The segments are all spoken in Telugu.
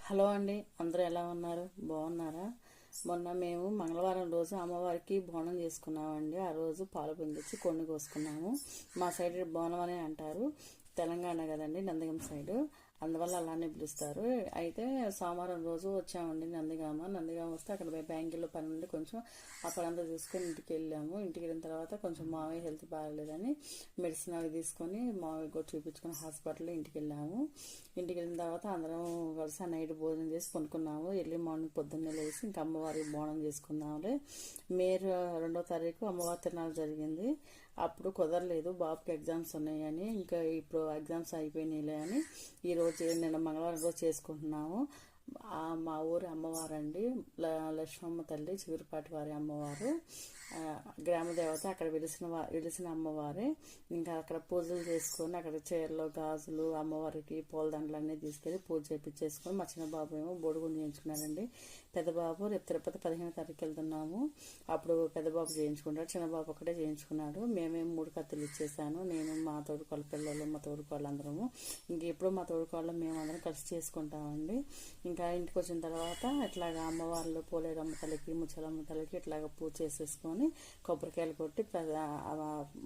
హలో అండి, అందరూ ఎలా ఉన్నారు? బాగున్నారా? మొన్న మేము మంగళవారం రోజు అమ్మవారికి బోనం చేసుకున్నామండి. ఆ రోజు పాలు పొంగించి కొన్ని కోసుకున్నాము. మా సైడ్ బోనం అని అంటారు, తెలంగాణ కదండి, నందిగం సైడు, అందువల్ల అలానే పిలుస్తారు. అయితే సోమవారం రోజు వచ్చామండి నందిగామ వస్తే అక్కడ బ్యాంకులో పని నుండి కొంచెం ఆ పని అంతా చూసుకొని ఇంటికి వెళ్ళాము. ఇంటికి వెళ్ళిన తర్వాత కొంచెం మావయ్య హెల్త్ బాగాలేదని మెడిసిన్ అవి తీసుకొని మావయ్య కూడా చూపించుకొని హాస్పిటల్లో ఇంటికి వెళ్ళాము. ఇంటికి వెళ్ళిన తర్వాత అందరం కలిసి నైట్ భోజనం చేసి కొనుక్కున్నాము. ఎర్లీ మార్నింగ్ పొద్దున్నే లేసి ఇంకా అమ్మవారికి బోనం చేసుకున్నాములే. మే 2వ తారీఖు అమ్మవారి తిరునాళ్ళు జరిగింది. అప్పుడు కుదరలేదు, బాబుకి ఎగ్జామ్స్ ఉన్నాయని. ఇంకా ఇప్పుడు ఎగ్జామ్స్ అయిపోయినాయిలే అని ఈరోజు నిన్న మంగళవారం రోజు చేసుకుంటున్నాము. మా ఊరి అమ్మవారండి, లక్ష్మమ్మ తల్లి, చిగురుపాటి వారి అమ్మవారు, గ్రామదేవత. అక్కడ వెలిసిన అమ్మవారే. ఇంకా అక్కడ పూజలు చేసుకొని అక్కడ చీరలు, గాజులు, అమ్మవారికి పూలదండలు అన్నీ తీసుకెళ్ళి పూజ చేయించేసుకొని మా చిన్న బాబు ఏమో బొడుగుని చేయించుకున్నాడండి. పెద్ద బాబు రేపు తిరుపతి 15వ తారీఖు వెళ్తున్నాము, అప్పుడు పెద్ద బాబు చేయించుకుంటాడు, చిన్న బాబు ఒకటే చేయించుకున్నాడు. మేమేం 3 కత్తులు ఇచ్చేసాను, నేను, మా తోడుకోళ్ళ పిల్లలు, మా తోడుకోళ్ళు అందరము. ఇంక ఎప్పుడు మా తోడుకోళ్ళు మేమందరం కలిసి చేసుకుంటామండి. ఇంకా ఇంటికి వచ్చిన తర్వాత ఇట్లాగా అమ్మవార్లు పోలేరమ్మ తల్లికి, ముచ్చలమ్మ తల్లికి ఇట్లాగ పూజ చేసేసుకొని కొబ్బరికాయలు కొట్టి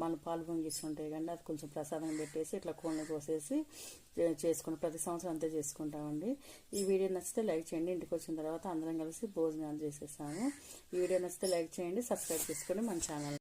మన పాలు పొంగిస్తుంటాయి కానీ అది కొంచెం ప్రసాదం పెట్టేసి ఇట్లా కోళ్ళని కోసేసి చేసుకుని ప్రతి సంవత్సరం అంతే చేసుకుంటామండి. ఈ వీడియో నచ్చితే లైక్ చేయండి. ఇంటికి వచ్చిన తర్వాత అందరం కలిసి భోజనాలు చేసేసాము. ఈ వీడియో నచ్చితే లైక్ చేయండి, సబ్స్క్రైబ్ చేసుకొని మన ఛానల్